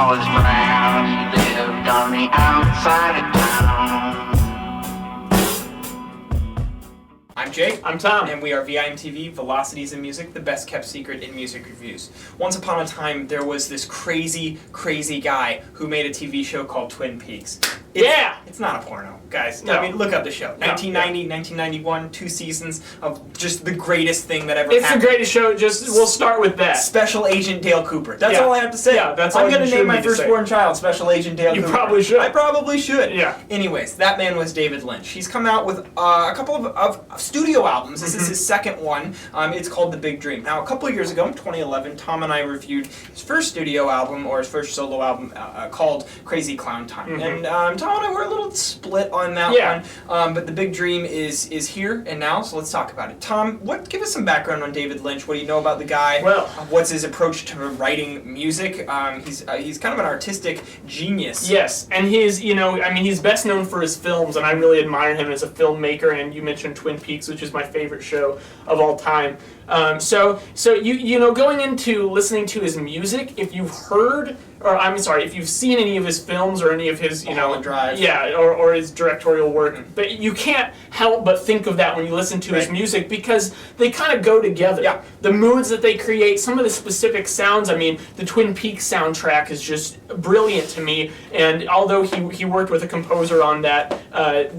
was brown, he lived on the outside of town. I'm Jake. I'm Tom. And we are VIMTV, Velocities in Music, the best kept secret in music reviews. Once upon a time, there was this crazy, crazy guy who made a TV show called Twin Peaks. It's not a porno, guys. No. I mean, look up the show. 1990, 1991, 2 seasons of just the greatest thing that ever happened. It's the greatest show, we'll start with that. Special Agent Dale Cooper. That's all I have to say. Yeah, that's all I'm going you to name my need to say. firstborn child Special Agent Dale Cooper. You probably should. I probably should. Yeah. Anyways, that man was David Lynch. He's come out with a couple of studio albums. This is his second one. It's called The Big Dream. Now, a couple of years ago, in 2011, Tom and I reviewed his first studio album, or his first solo album, called Crazy Clown Time. And Tom and I were a little split on that one. But The Big Dream is here and now, so let's talk about it. Tom, give us some background on David Lynch. What do you know about the guy? Well, what's his approach to writing music? He's kind of an artistic genius. Yes, and he's best known for his films, and I really admire him as a filmmaker. And you mentioned Twin Peaks, which is my favorite show of all time. So going into listening to his music, if you've heard, if you've seen any of his films or any of his, Drive. or his directorial work, but you can't help but think of that when you listen to his music because they kind of go together. Yeah. The moods that they create, some of the specific sounds. I mean, the Twin Peaks soundtrack is just brilliant to me, and although he worked with a composer on that,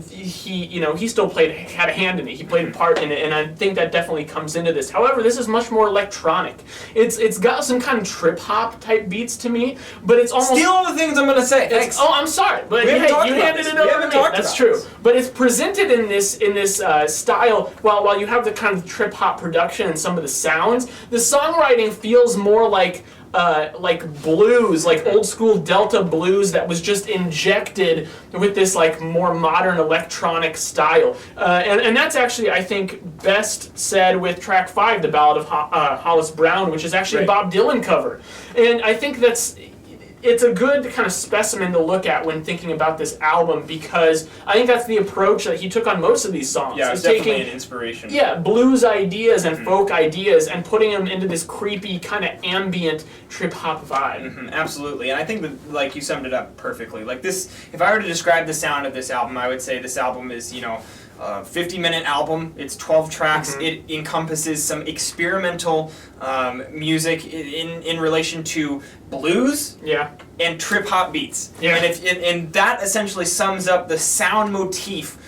he still had a hand in it. He played a part in it, and I think that definitely comes into this. However, this is much more electronic. It's got some kind of trip hop type beats to me, but it's almost Steal all the things I'm gonna say. Thanks. Oh, I'm sorry, but you handed it over to me. That's true. But it's presented in this style. While you have the kind of trip hop production and some of the sounds, the songwriting feels more like blues, like old school Delta blues that was just injected with this like more modern electronic style. And that's actually, I think, best said with track 5, The Ballad of Hollis Brown, which is actually a Bob Dylan cover. And I think it's a good kind of specimen to look at when thinking about this album because I think that's the approach that he took on most of these songs. Yeah, it's definitely an inspiration. Yeah, blues ideas and folk ideas and putting them into this creepy kind of ambient trip-hop vibe. Absolutely, and I think that, like, you summed it up perfectly. Like this, if I were to describe the sound of this album, I would say this album is, a 50-minute album. It's 12 tracks. It encompasses some experimental music in relation to blues and trip hop beats. Yeah. And that essentially sums up the sound motif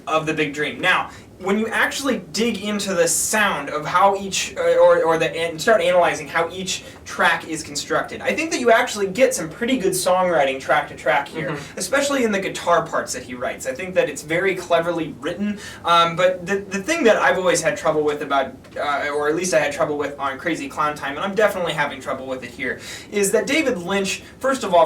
of The Big Dream. Now, when you actually dig into the sound of how each, and start analyzing how each track is constructed, I think that you actually get some pretty good songwriting track to track here, especially in the guitar parts that he writes. I think that it's very cleverly written, but the thing that I've always had trouble with about, or at least I had trouble with on Crazy Clown Time, and I'm definitely having trouble with it here, is that David Lynch, first of all,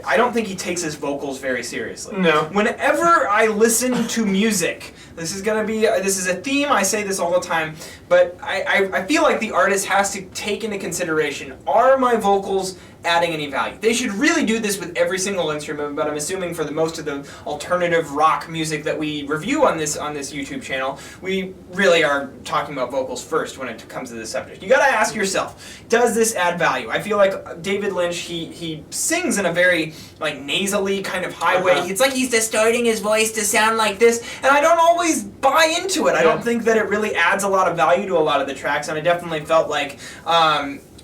I don't think he takes his vocals very seriously. No. Whenever I listen to music, this is a theme, I say this all the time, but I feel like the artist has to take into consideration, are my vocals adding any value? They should really do this with every single instrument, but I'm assuming for most of the alternative rock music that we review on this YouTube channel, we really are talking about vocals first when it comes to this subject. You gotta ask yourself, does this add value? I feel like David Lynch, he sings in a very like nasally kind of high way. It's like he's distorting his voice to sound like this, and I don't always buy into it. I don't think that it really adds a lot of value to a lot of the tracks, and I definitely felt like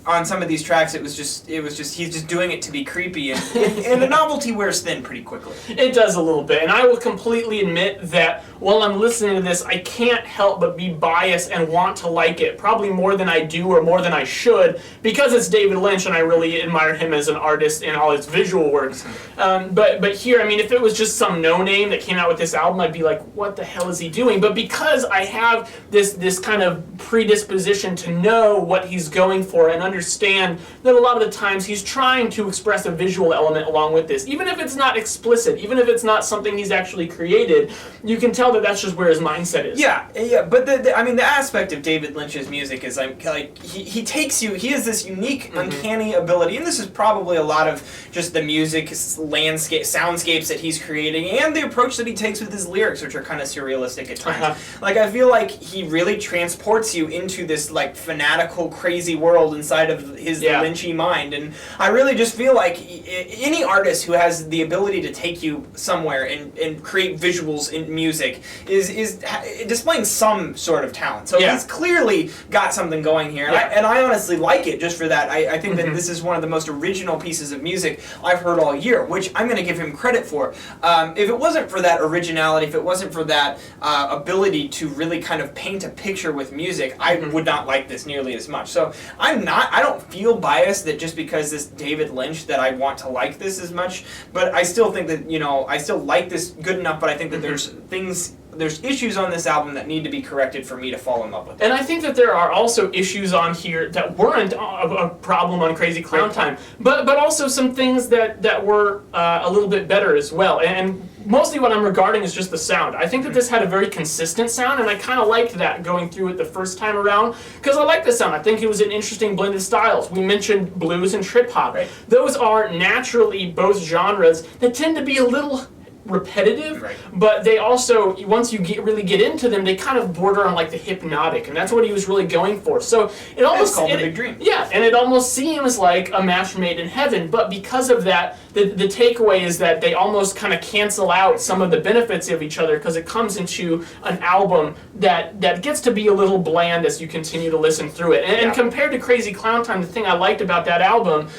on some of these tracks, it was just he's just doing it to be creepy, and the novelty wears thin pretty quickly. It does a little bit, and I will completely admit that while I'm listening to this, I can't help but be biased and want to like it, probably more than I do or more than I should, because it's David Lynch, and I really admire him as an artist in all his visual works. But here, I mean, if it was just some no-name that came out with this album, I'd be like, what the hell is he doing? But because I have this kind of predisposition to know what he's going for and understand that a lot of the times he's trying to express a visual element along with this. Even if it's not explicit, even if it's not something he's actually created, you can tell that that's just where his mindset is. Yeah, but the aspect of David Lynch's music is like he takes you, he has this unique, uncanny ability, and this is probably a lot of just the music, landscape, soundscapes that he's creating, and the approach that he takes with his lyrics, which are kind of surrealistic at times. Like, I feel like he really transports you into this, like, fanatical, crazy world inside inside of his Yeah. Lynchy mind. And I really just feel like any artist who has the ability to take you somewhere and create visuals in music is displaying some sort of talent. So he's clearly got something going here, and I honestly like it just for that. I think that this is one of the most original pieces of music I've heard all year, which I'm going to give him credit for. If it wasn't for that originality, if it wasn't for that ability to really kind of paint a picture with music, I would not like this nearly as much. So I don't feel biased that just because this David Lynch that I want to like this as much, but I still think that, I still like this good enough, but I think that there's issues on this album that need to be corrected for me to fall in love with it. And I think that there are also issues on here that weren't a problem on Crazy Clown Time, but also some things that were a little bit better as well. And mostly what I'm regarding is just the sound. I think that this had a very consistent sound, and I kind of liked that going through it the first time around, because I like the sound. I think it was an interesting blend of styles. We mentioned blues and trip hop. Right. Those are naturally both genres that tend to be a little repetitive, but they also, once you really get into them, they kind of border on like the hypnotic, and that's what he was really going for. So it almost called The Big Dream. Yeah, and it almost seems like a match made in heaven, but because of that, the takeaway is that they almost kind of cancel out some of the benefits of each other, because it comes into an album that gets to be a little bland as you continue to listen through it. And compared to Crazy Clown Time, the thing I liked about that album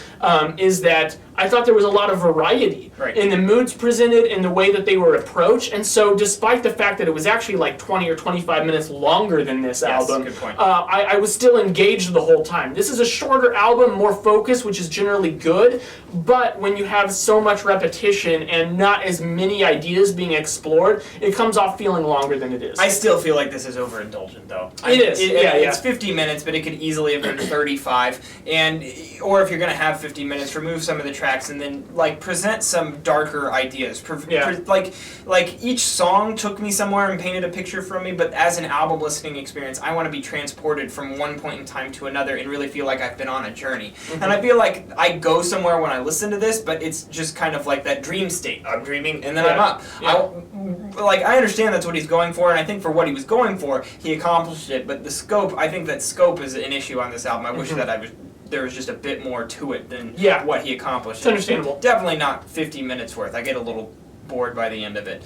is that I thought there was a lot of variety in the moods presented, in the way that they were approached, and so despite the fact that it was actually like 20 or 25 minutes longer than this album, good point. I was still engaged the whole time. This is a shorter album, more focused, which is generally good, but when you have so much repetition and not as many ideas being explored, it comes off feeling longer than it is. I still feel like this is overindulgent, though. It's 50 minutes, but it could easily have been 35. Or if you're going to have 50 minutes, remove some of the tracks and then like present some darker ideas. Like each song took me somewhere and painted a picture for me, but as an album listening experience, I want to be transported from one point in time to another and really feel like I've been on a journey. And I feel like I go somewhere when I listen to this, but it's just kind of like that dream state. I'm dreaming and then I'm up. I understand that's what he's going for, and I think for what he was going for, he accomplished it, but the scope, I think that scope is an issue on this album. I wish that there was just a bit more to it than what he accomplished. It's understandable. Definitely not 50 minutes worth. I get a little bored by the end of it.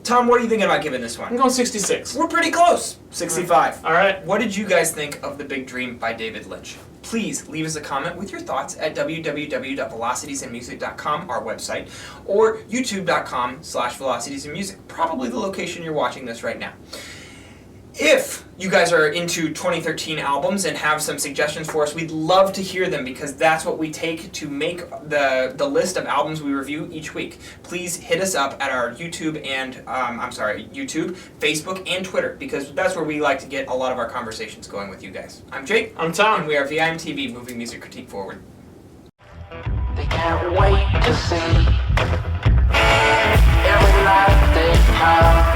Tom, what are you thinking about giving this one? I'm going 66. We're pretty close. 65. All right. What did you guys think of The Big Dream by David Lynch? Please leave us a comment with your thoughts at www.velocitiesandmusic.com, our website, or youtube.com/velocitiesandmusic, probably the location you're watching this right now. If you guys are into 2013 albums and have some suggestions for us, we'd love to hear them, because that's what we take to make the list of albums we review each week. Please hit us up at our YouTube and, YouTube, Facebook, and Twitter, because that's where we like to get a lot of our conversations going with you guys. I'm Jake. I'm Tom. And we are VIMTV, moving music critique forward. They can't wait to see every life they have.